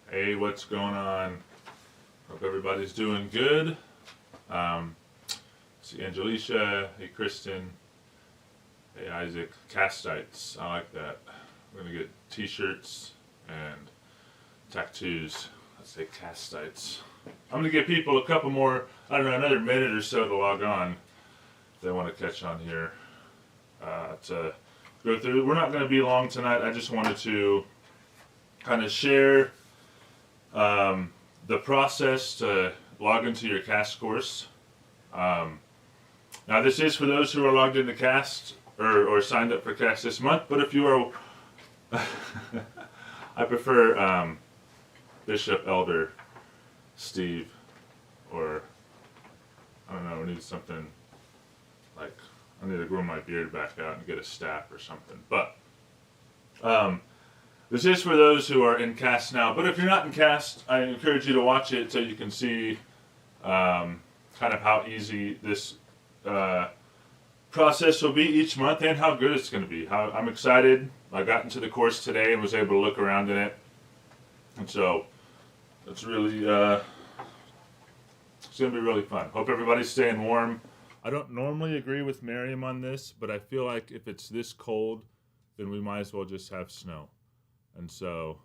Hey, what's going on? Hope everybody's doing good. See Angelicia, hey Kristen, hey Isaac, Castites. I like that. We're gonna get t-shirts and tattoos. Let's say Castites. I'm gonna give people a couple more, I don't know, another minute or so to log on if they want to catch on here to go through. We're not gonna be long tonight. I just wanted to kind of share the process to log into your KAST course. Now this is for those who are logged into KAST or signed up for KAST this month, but if you are, I prefer Bishop, Elder, Steve, or I don't know, I need something like, I need to grow my beard back out and get a staff or something. But this is for those who are in KAST now, but if you're not in KAST, I encourage you to watch it so you can see kind of how easy this process will be each month and how good it's going to be. How I'm excited. I got into the course today and was able to look around in it, and so it's really it's going to be really fun. Hope everybody's staying warm. I don't normally agree with Miriam on this, but I feel like if it's this cold, then we might as well just have snow. And so,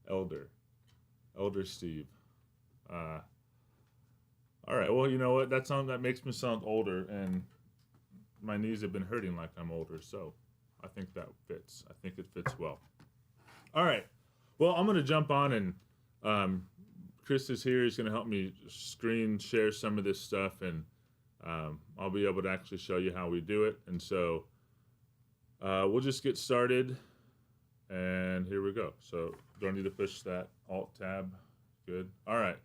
Elder Steve. All right. Well, you know what? That makes me sound older, and my knees have been hurting like I'm older. So, I think that fits. I think it fits well. All right. Well, I'm gonna jump on, and Chris is here. He's gonna help me screen share some of this stuff, and I'll be able to actually show you how we do it. And so we'll just get started. And here we go. So don't need to push that Alt tab. Good. All right.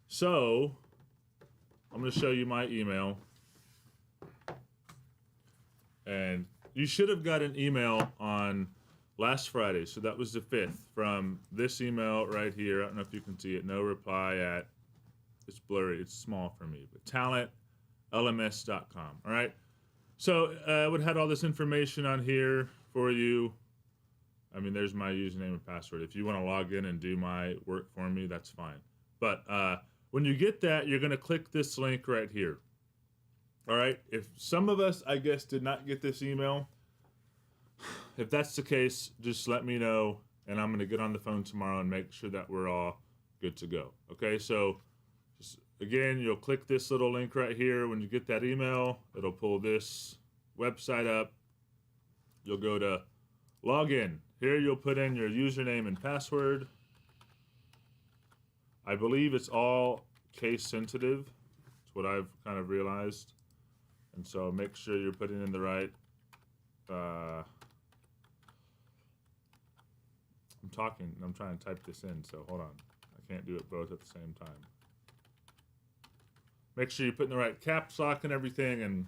So I'm going to show you my email. And you should have got an email on last Friday. So that was the 5th from this email right here. I don't know if you can see it. No reply at, it's blurry. It's small for me. But talentlms.com. All right. So I would have had all this information on here for you. I mean, there's my username and password. If you want to log in and do my work for me, that's fine. But when you get that, you're going to click this link right here. All right. If some of us, I guess, did not get this email, if that's the case, just let me know, and I'm going to get on the phone tomorrow and make sure that we're all good to go. Okay. So again, you'll click this little link right here. When you get that email, it'll pull this website up. You'll go to login. Here you'll put in your username and password. I believe it's all case sensitive. That's what I've kind of realized. And so make sure you're putting in the right. I'm trying to type this in, so hold on. I can't do it both at the same time. Make sure you put in the right caps lock and everything and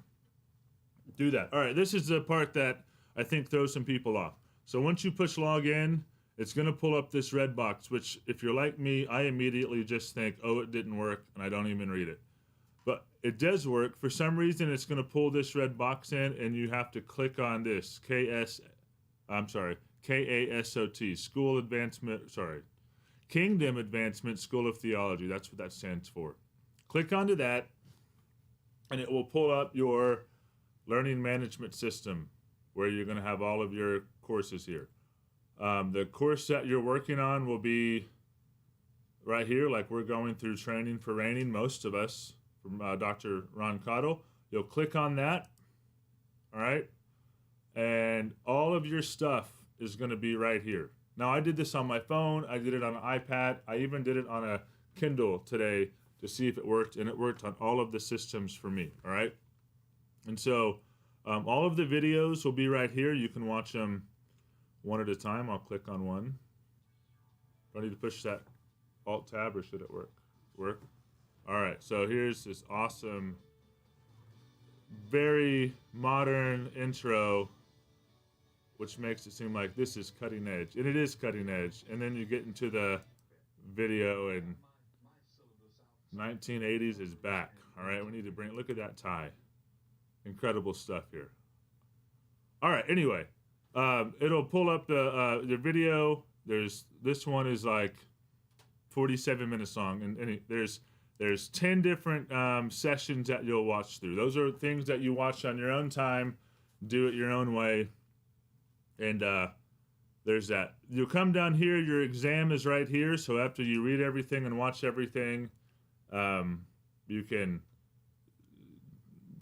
do that. All right, this is the part that I think throws some people off. So once you push login, it's going to pull up this red box, which if you're like me, I immediately just think, oh, it didn't work, and I don't even read it. But it does work. For some reason, it's going to pull this red box in, and you have to click on this, KAST, Kingdom Advancement School of Theology. That's what that stands for. Click onto that, and it will pull up your learning management system where you're going to have all of your courses here. The course that you're working on will be right here, like we're going through training for reigning, most of us, from Dr. Ron Cottle. You'll click on that, all right? And all of your stuff is going to be right here. Now, I did this on my phone. I did it on an iPad. I even did it on a Kindle today to see if it worked, and it worked on all of the systems for me, all right? And so all of the videos will be right here. You can watch them one at a time. I'll click on one. Do I need to push that Alt tab, or should it work? Work? All right, so here's this awesome, very modern intro, which makes it seem like this is cutting edge. And it is cutting edge. And then you get into the video, and 1980s is back. All right, we need to look at that tie. Incredible stuff here. All right. Anyway, it'll pull up the video. This one is like 47 minutes long, and there's 10 different sessions that you'll watch through. Those are things that you watch on your own time, do it your own way, and there's that. You'll come down here. Your exam is right here. So after you read everything and watch everything, you can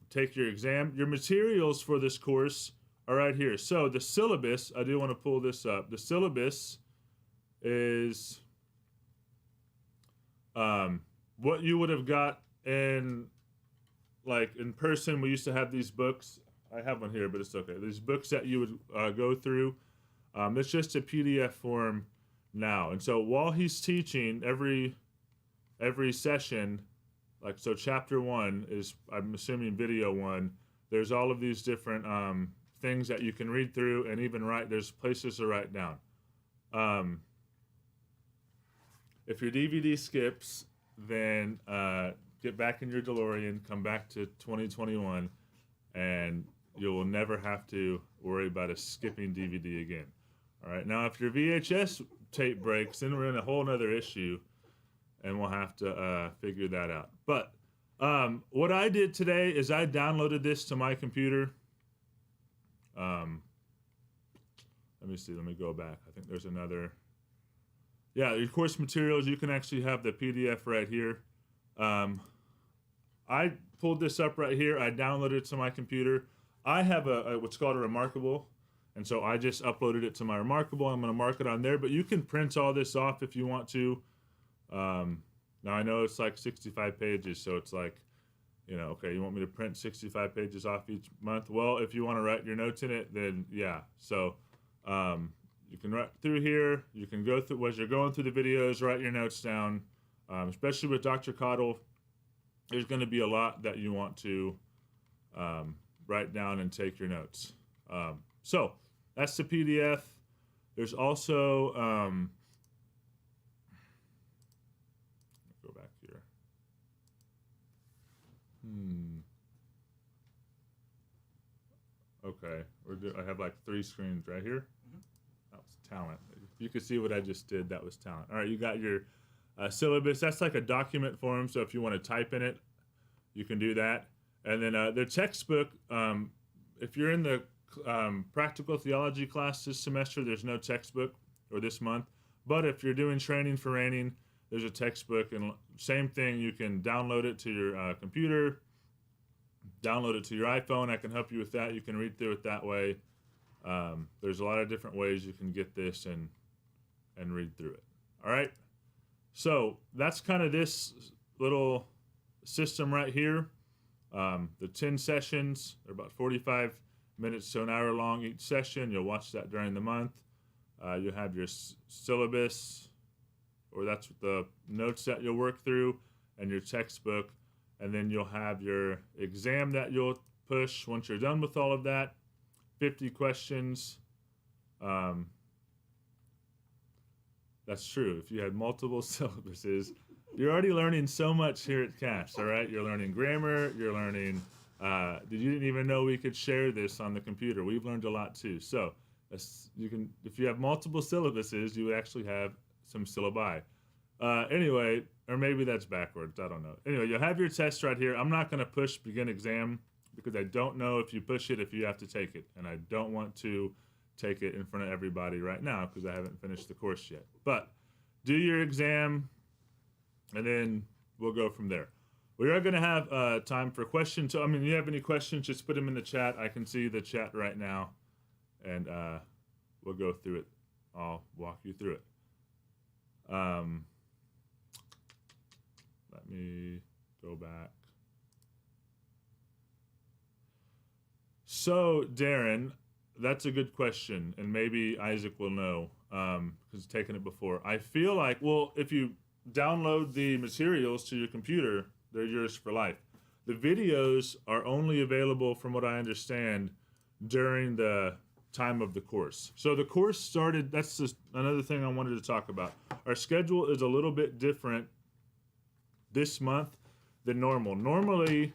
take your exam. Your materials for this course are right here. So the syllabus, I do want to pull this up. The syllabus is what you would have got in person. We used to have these books. I have one here, but it's okay. These books that you would go through. It's just a PDF form now. And so while he's teaching every session, like, so chapter 1 is, I'm assuming, video 1. There's all of these different things that you can read through and even write. There's places to write down. If your DVD skips, then get back in your DeLorean, come back to 2021, and you will never have to worry about a skipping DVD again. All right. Now, if your VHS tape breaks, then we're in a whole other issue, and we'll have to figure that out. But what I did today is I downloaded this to my computer. Let me see. Let me go back. I think there's another. Yeah, your course materials, you can actually have the PDF right here. I pulled this up right here. I downloaded it to my computer. I have a what's called a Remarkable, and so I just uploaded it to my Remarkable. I'm going to mark it on there, but you can print all this off if you want to. Now, I know it's like 65 pages, so it's like, okay, you want me to print 65 pages off each month? Well, if you want to write your notes in it, then yeah. So you can write through here. You can go through, as you're going through the videos, write your notes down. Especially with Dr. Cottle, there's going to be a lot that you want to write down and take your notes. So that's the PDF. There's also, go back here. Okay, I have like 3 screens right here. That was talent. If you could see what I just did, that was talent. All right, you got your syllabus. That's like a document form, so if you want to type in it, you can do that. And then the textbook, if you're in the practical theology class this semester, there's no textbook, or this month. But if you're doing training for reigning, there's a textbook, and same thing, you can download it to your computer, download it to your iPhone. I can help you with that. You can read through it that way. There's a lot of different ways you can get this and read through it. All right. So that's kind of this little system right here. The 10 sessions, they're about 45 minutes to an hour long each session. You'll watch that during the month. You'll have your syllabus, or that's the notes that you'll work through, and your textbook. And then you'll have your exam that you'll push once you're done with all of that. 50 questions. That's true. If you had multiple syllabuses, you're already learning so much here at KAST, all right? You're learning grammar. You're learning, you didn't even know we could share this on the computer. We've learned a lot too. So you can, if you have multiple syllabuses, you would actually have some syllabi. Anyway, or maybe that's backwards. I don't know. Anyway, you'll have your test right here. I'm not going to push begin exam because I don't know if you push it, if you have to take it. And I don't want to take it in front of everybody right now because I haven't finished the course yet. But do your exam, and then we'll go from there. We are going to have time for questions. So, you have any questions, just put them in the chat. I can see the chat right now, and we'll go through it. I'll walk you through it. Let me go back. So, Darren, that's a good question, and maybe Isaac will know because he's taken it before. I feel like, well, if you download the materials to your computer, they're yours for life. The videos are only available, from what I understand, during the time of the course. So the course started, that's just another thing I wanted to talk about. Our schedule is a little bit different this month than normal. Normally,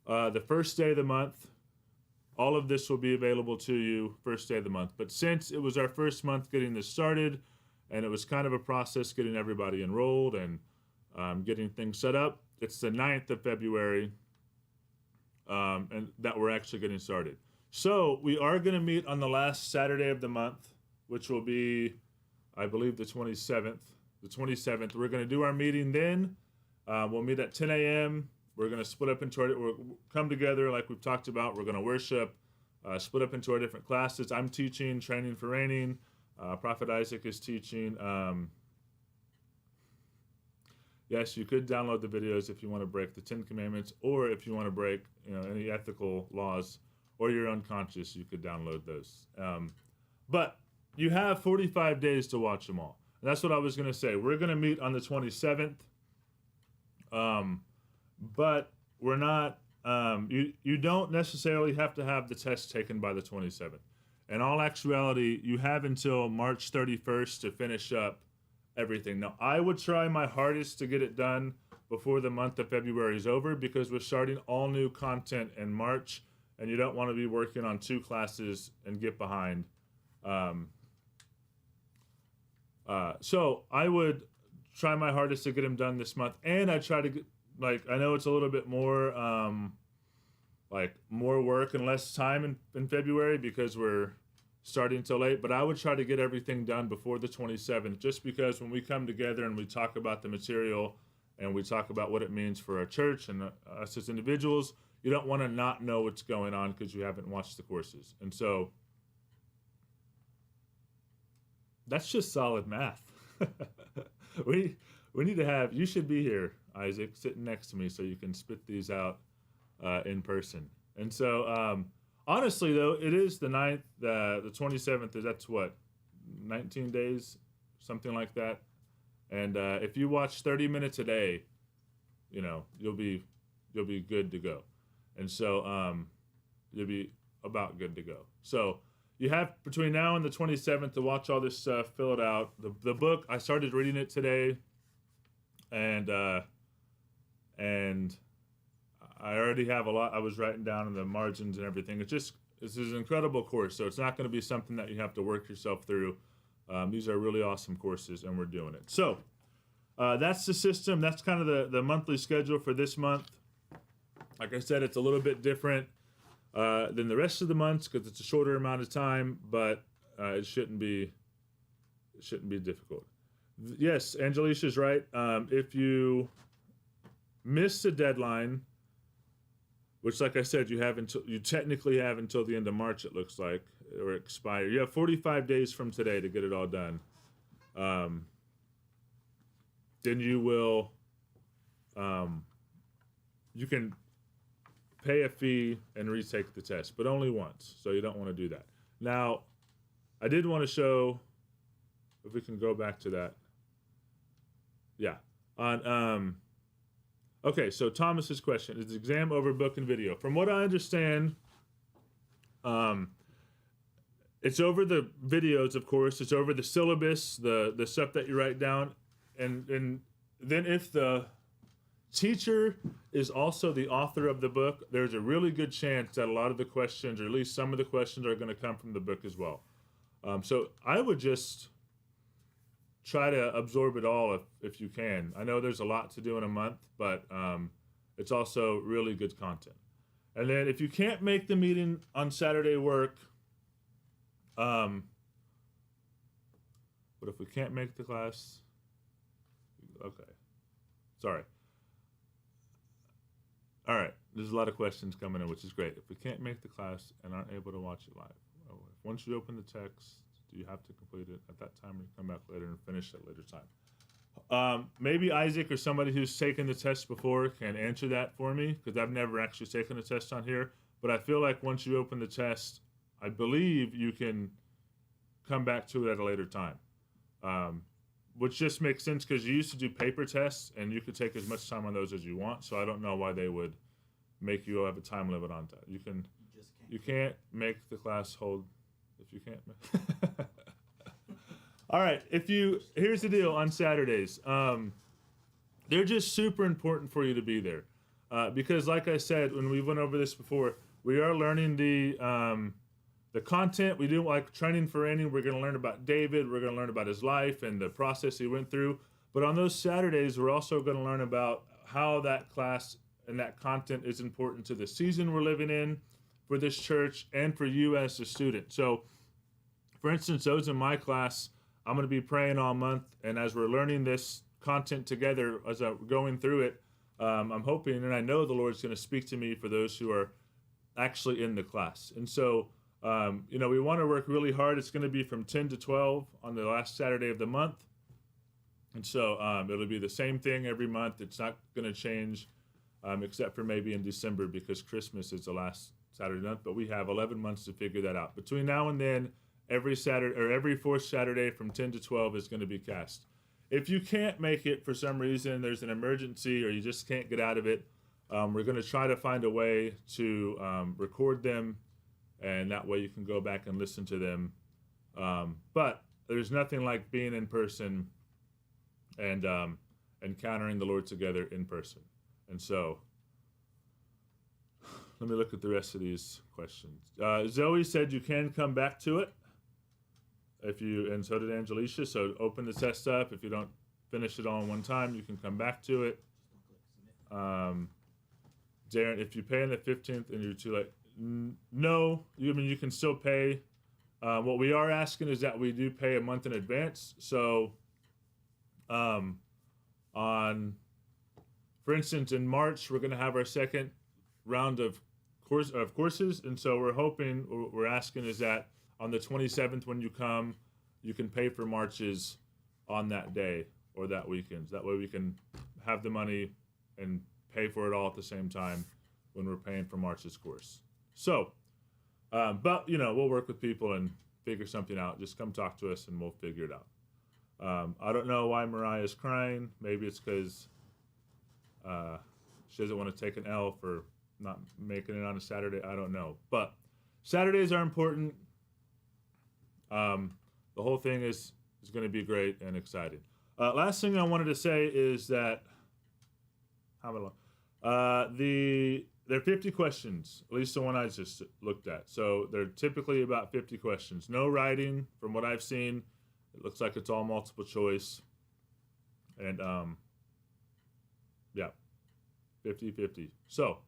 the first day of the month, all of this will be available to you first day of the month. But since it was our first month getting this started, and it was kind of a process getting everybody enrolled and getting things set up, it's the 9th of February, and that we're actually getting started. So we are going to meet on the last Saturday of the month, which will be, I believe, the 27th. The 27th. We're going to do our meeting then. We'll meet at 10 a.m. We're going to split up into we'll come together like we've talked about. We're going to worship, split up into our different classes. I'm teaching Training for Reigning. Prophet Isaac is teaching. Yes, you could download the videos if you want to break the 10 Commandments, or if you want to break any ethical laws, or you're unconscious, you could download those. But you have 45 days to watch them all. And that's what I was going to say. We're going to meet on the 27th. But we're not, you don't necessarily have to have the test taken by the 27th. In all actuality, you have until March 31st to finish up everything. Now, I would try my hardest to get it done before the month of February is over, because we're starting all new content in March, and you don't want to be working on 2 classes and get behind. So I would try my hardest to get them done this month, and I try to get, I know it's a little bit more, more work and less time in February because we're starting till late, but I would try to get everything done before the 27th, just because when we come together and we talk about the material and we talk about what it means for our church and us as individuals, you don't want to not know what's going on because you haven't watched the courses. And so that's just solid math. We need to have, you should be here, Isaac, sitting next to me so you can spit these out in person. And so, honestly, though, it is the 9th, the 27th, that's what, 19 days, something like that. And if you watch 30 minutes a day, you'll be good to go. And so you'll be about good to go. So you have between now and the 27th to watch all this stuff, fill it out. The book, I started reading it today, and I already have a lot. I was writing down in the margins and everything. This is an incredible course, so it's not going to be something that you have to work yourself through. These are really awesome courses, and we're doing it. So that's the system. That's kind of the monthly schedule for this month. Like I said, it's a little bit different than the rest of the months because it's a shorter amount of time, but it shouldn't be difficult. Yes, Angelisha's right. If you miss the deadline, which, like I said, you technically have until the end of March, it looks like, or expire. You have 45 days from today to get it all done. Then you will, you can pay a fee and retake the test, but only once. So you don't want to do that. Now, I did want to show, if we can go back to that. Yeah. Okay, so Thomas's question is exam over book and video. From what I understand, it's over the videos, of course. It's over the syllabus, the stuff that you write down, and then if the teacher is also the author of the book, there's a really good chance that a lot of the questions, or at least some of the questions, are going to come from the book as well. So I would just try to absorb it all if you can. I know there's a lot to do in a month, but it's also really good content. And then if you can't make the meeting on Saturday work, but if we can't make the class, okay, sorry. All right, there's a lot of questions coming in, which is great. If we can't make the class and aren't able to watch it live, once you open the text, do you have to complete it at that time, or you come back later and finish at a later time? Maybe Isaac or somebody who's taken the test before can answer that for me, because I've never actually taken a test on here. But I feel like once you open the test, I believe you can come back to it at a later time, which just makes sense because you used to do paper tests and you could take as much time on those as you want. So I don't know why they would make you have a time limit on that. You can't make the class hold if you can't. All right, here's the deal on Saturdays. They're just super important for you to be there because, like I said, when we went over this before, we are learning the content. We do like training for any. We're going to learn about David. We're going to learn about his life and the process he went through. But on those Saturdays, we're also going to learn about how that class and that content is important to the season we're living in, for this church, and for you as a student. So, for instance, those in my class, I'm going to be praying all month, and as we're learning this content together, as I'm going through it, I'm hoping, and I know the Lord's going to speak to me for those who are actually in the class. And so, we want to work really hard. It's going to be from 10 to 12 on the last Saturday of the month. And so it'll be the same thing every month. It's not going to change, except for maybe in December, because Christmas is the last Saturday of the month. But we have 11 months to figure that out. Between now and then, every Saturday or every fourth Saturday from 10 to 12 is going to be KAST. If you can't make it for some reason, there's an emergency, or you just can't get out of it, we're going to try to find a way to record them, and that way you can go back and listen to them. But there's nothing like being in person and encountering the Lord together in person. And so, let me look at the rest of these questions. Zoe said you can come back to it. And so did Angelicia. So open the test up. If you don't finish it all in one time, you can come back to it. Darren, if you pay on the 15th and you're too late, no. You can still pay. What we are asking is that we do pay a month in advance. So, for instance, in March, we're going to have our second round of courses, and so we're asking is that on the 27th, when you come, you can pay for March's on that day or that weekend. That way we can have the money and pay for it all at the same time when we're paying for March's course. So, but, we'll work with people and figure something out. Just come talk to us and we'll figure it out. I don't know why Mariah's crying. Maybe it's because she doesn't want to take an L for not making it on a Saturday. I don't know. But Saturdays are important. The whole thing is going to be great and exciting. Last thing I wanted to say is that there are 50 questions, at least the one I just looked at. So they're typically about 50 questions. No writing, from what I've seen. It looks like it's all multiple choice. And 50-50. So,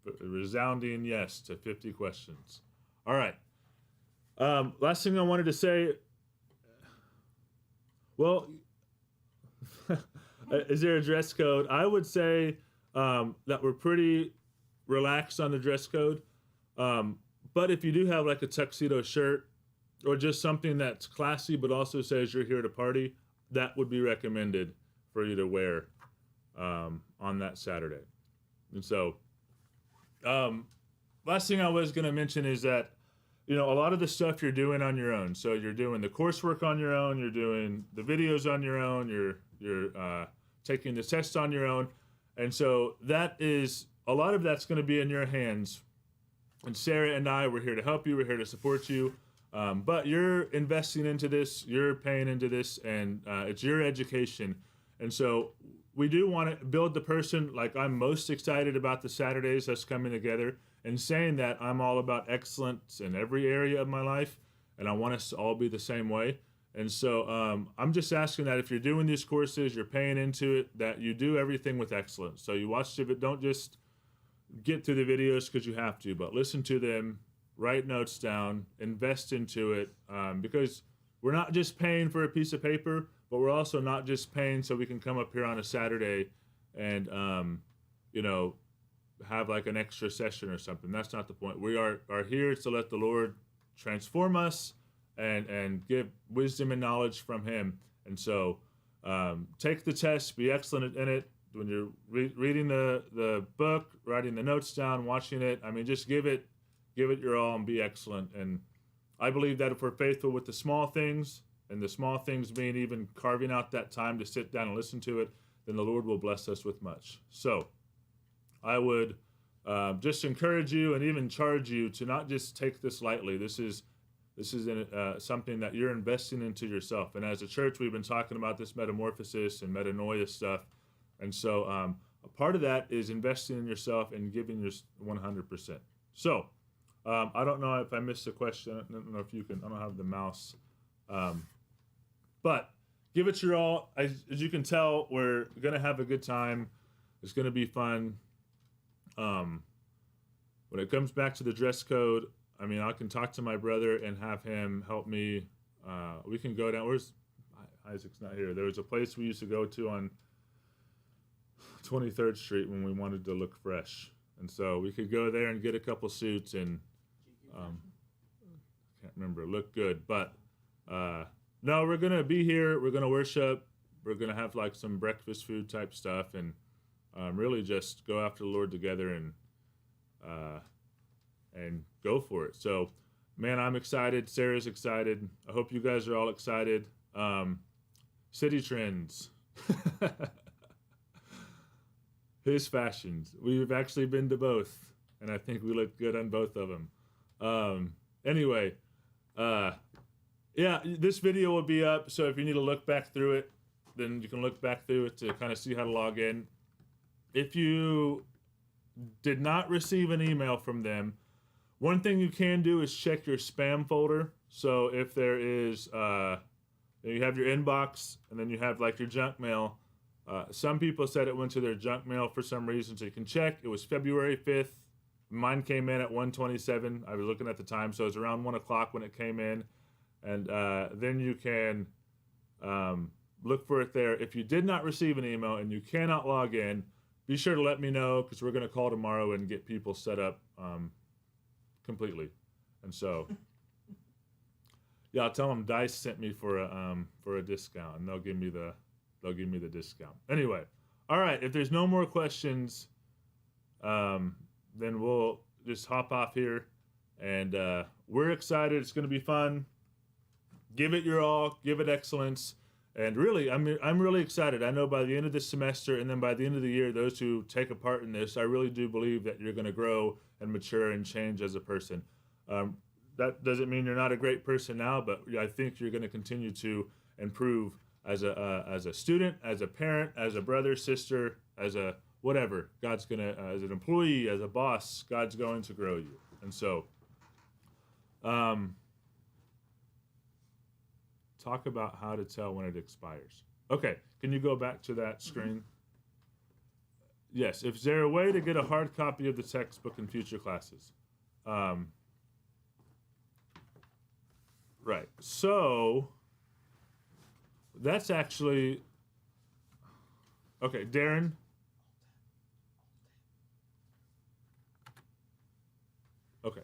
a resounding yes to 50 questions. All right. Last thing I wanted to say, well, is there a dress code? I would say that we're pretty relaxed on the dress code. But if you do have like a tuxedo shirt or just something that's classy but also says you're here to party, that would be recommended for you to wear on that Saturday. And so, last thing I was going to mention is that, a lot of the stuff you're doing on your own. So you're doing the coursework on your own, you're doing the videos on your own, you're taking the tests on your own. And so a lot of that's going to be in your hands. And Sarah and I, we're here to help you, we're here to support you. But you're investing into this, you're paying into this, and it's your education. And so we do want to build the person. Like, I'm most excited about the Saturdays us coming together and saying that I'm all about excellence in every area of my life, and I want us to all be the same way. And so I'm just asking that if you're doing these courses, you're paying into it, that you do everything with excellence. So you watch it, don't just get through the videos because you have to, but listen to them, write notes down, invest into it, because we're not just paying for a piece of paper, but we're also not just paying so we can come up here on a Saturday and, have like an extra session or something. That's not the point. We are here to let the Lord transform us and give wisdom and knowledge from him. And so take the test, be excellent in it. When you're reading the book, writing the notes down, watching it, just give it your all and be excellent. And I believe that if we're faithful with the small things, and the small things being even carving out that time to sit down and listen to it, then the Lord will bless us with much. So I would just encourage you and even charge you to not just take this lightly. This is something that you're investing into yourself. And as a church, we've been talking about this metamorphosis and metanoia stuff. And so a part of that is investing in yourself and giving your 100%. So, I don't know if I missed a question. I don't know if you can. I don't have the mouse, but give it your all. As you can tell, we're gonna have a good time. It's gonna be fun. When it comes back to the dress code, I mean, I can talk to my brother and have him help me. We can go down. Where's Isaac's not here? There was a place we used to go to on 23rd Street when we wanted to look fresh, and so we could go there and get a couple suits and can't remember, look good. But no, we're gonna be here. We're gonna worship. We're gonna have like some breakfast food type stuff, and really just go after the Lord together and go for it. So, man, I'm excited. Sarah's excited. I hope you guys are all excited. City trends. His fashions. We've actually been to both, and I think we look good on both of them. Anyway, yeah, this video will be up, so if you need to look back through it, then you can look back through it to kind of see how to log in. If you did not receive an email from them, one thing you can do is check your spam folder. So if there is, you have your inbox, and then you have like your junk mail. Some people said it went to their junk mail for some reason, so you can check. It was February 5th. Mine came in at 1:27. I was looking at the time, so it was around 1 o'clock when it came in. And then you can look for it there. If you did not receive an email and you cannot log in, be sure to let me know, because we're going to call tomorrow and get people set up completely. And so, yeah, I'll tell them Dice sent me for a discount, and they'll give me the discount. Anyway, all right. If there's no more questions, then we'll just hop off here, and we're excited. It's going to be fun. Give it your all. Give it excellence. And really, I'm really excited. I know by the end of this semester, and then by the end of the year, those who take a part in this, I really do believe that you're going to grow and mature and change as a person. That doesn't mean you're not a great person now, but I think you're going to continue to improve as a student, as a parent, as a brother, sister, as a whatever. God's going to, as an employee, as a boss, God's going to grow you. And so, talk about how to tell when it expires. Okay, can you go back to that screen? Yes, is there a way to get a hard copy of the textbook in future classes? Right, so that's actually, okay, Darren. Okay,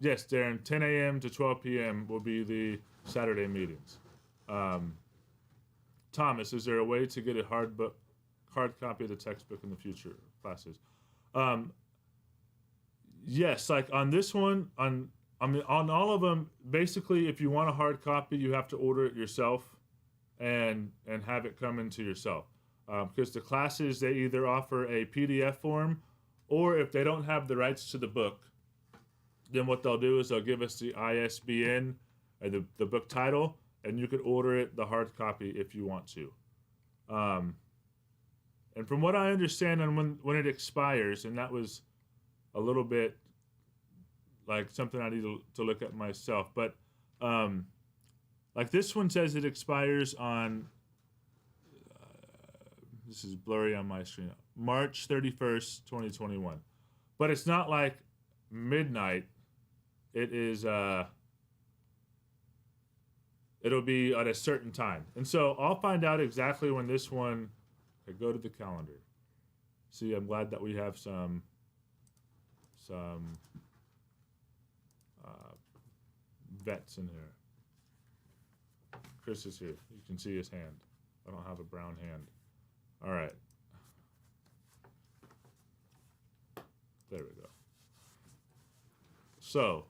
yes, Darren, 10 a.m. to 12 p.m. will be the Saturday meetings. Thomas, is there a way to get a hard copy of the textbook in the future classes? Yes, like on this one, on all of them, basically, if you want a hard copy, you have to order it yourself and have it come into yourself. Because the classes, they either offer a PDF form, or if they don't have the rights to the book, then what they'll do is they'll give us the ISBN, the book title, and you could order it, the hard copy, if you want to. And from what I understand, and when it expires, and that was a little bit like something I need to look at myself, but like this one says it expires on, this is blurry on my screen, March 31st, 2021. But it's not like midnight. It is, it'll be at a certain time. And so I'll find out exactly when this one, okay, go to the calendar. See, I'm glad that we have some vets in here. Chris is here. You can see his hand. I don't have a brown hand. All right. There we go. So,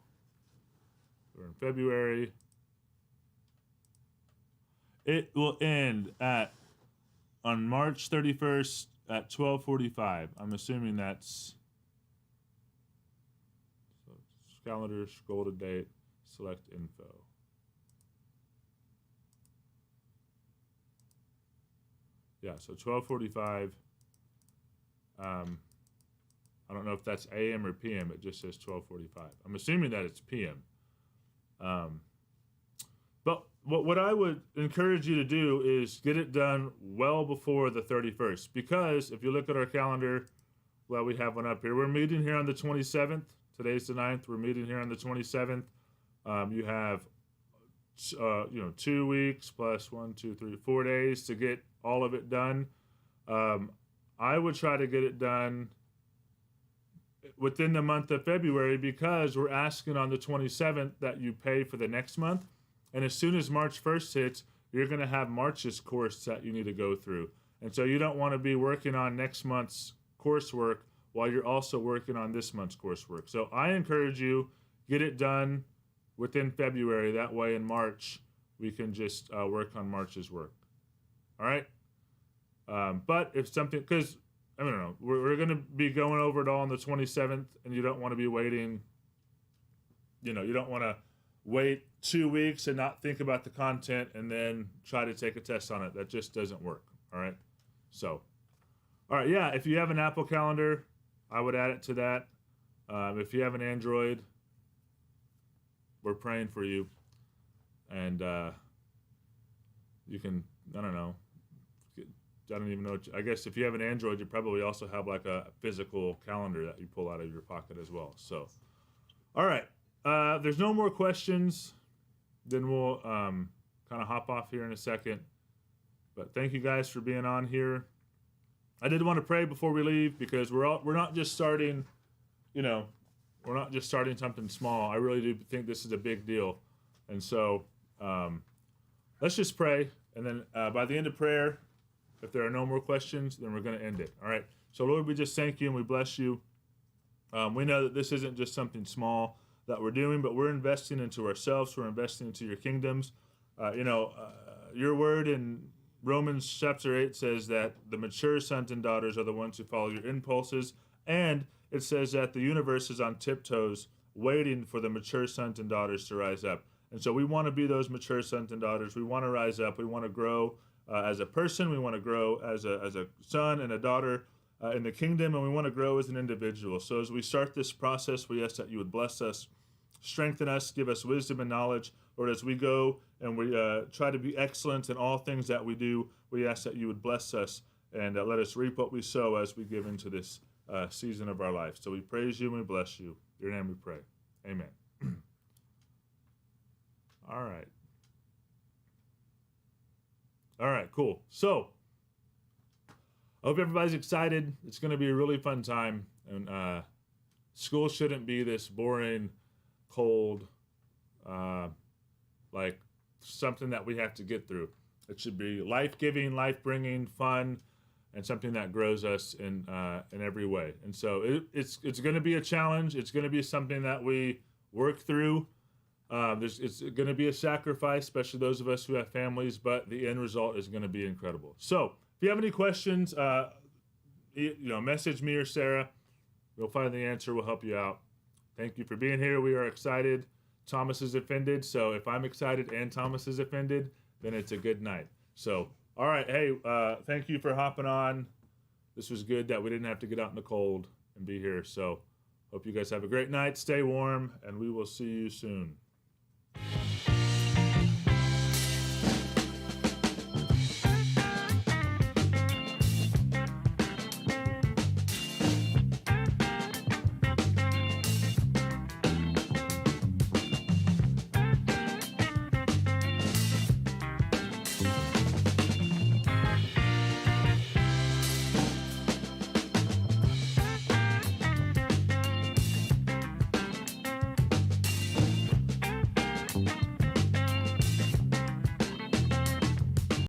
we're in February. It will end on March 31st at 12:45. I'm assuming that's calendar, scroll to date, select info. Yeah, so 12:45 I don't know if that's AM or PM. It just says 12:45. I'm assuming that it's PM. But what I would encourage you to do is get it done well before the 31st. Because if you look at our calendar, well, we have one up here. We're meeting here on the 27th. Today's the 9th. We're meeting here on the 27th. You have, 2 weeks plus 4 days to get all of it done. I would try to get it done within the month of February, because we're asking on the 27th that you pay for the next month. And as soon as March 1st hits, you're going to have March's course that you need to go through. And so you don't want to be working on next month's coursework while you're also working on this month's coursework. So I encourage you, get it done within February. That way in March, we can just work on March's work. All right? But if something, because, I don't know, we're going to be going over it all on the 27th, and you don't want to be waiting, you don't want to wait 2 weeks and not think about the content and then try to take a test on it. That just doesn't work. All right? So, all right, yeah, if you have an Apple Calendar, I would add it to that. If you have an Android, we're praying for you. And you can, I don't know, I don't even know. I guess if you have an Android, you probably also have like a physical calendar that you pull out of your pocket as well. So, all right. There's no more questions. Then we'll kind of hop off here in a second. But thank you guys for being on here. I did want to pray before we leave, because we're not just starting, we're not just starting something small. I really do think this is a big deal. And so let's just pray. And then by the end of prayer, if there are no more questions, then we're going to end it. All right. So, Lord, we just thank you and we bless you. We know that this isn't just something small that we're doing, but we're investing into ourselves. We're investing into your kingdoms. Your word in Romans chapter 8 says that the mature sons and daughters are the ones who follow your impulses. And it says that the universe is on tiptoes waiting for the mature sons and daughters to rise up. And so we want to be those mature sons and daughters. We want to rise up. We want to grow as a person. We want to grow as a son and a daughter in the kingdom, and we want to grow as an individual. So as we start this process, we ask that you would bless us, strengthen us, give us wisdom and knowledge. Lord, as we go and we try to be excellent in all things that we do, we ask that you would bless us and let us reap what we sow as we give into this season of our life. So we praise you and we bless you. In your name we pray. Amen. All right. All right, cool. So, I hope everybody's excited. It's going to be a really fun time. And school shouldn't be this boring, cold, like something that we have to get through. It should be life-giving, life-bringing, fun, and something that grows us in every way. And so it's going to be a challenge. It's going to be something that we work through. It's going to be a sacrifice, especially those of us who have families, but the end result is going to be incredible. So if you have any questions, message me or Sarah. We'll find the answer. We'll help you out. Thank you for being here. We are excited. Thomas is offended. So if I'm excited and Thomas is offended, then it's a good night. So, all right. Hey, thank you for hopping on. This was good that we didn't have to get out in the cold and be here. So hope you guys have a great night. Stay warm, and we will see you soon.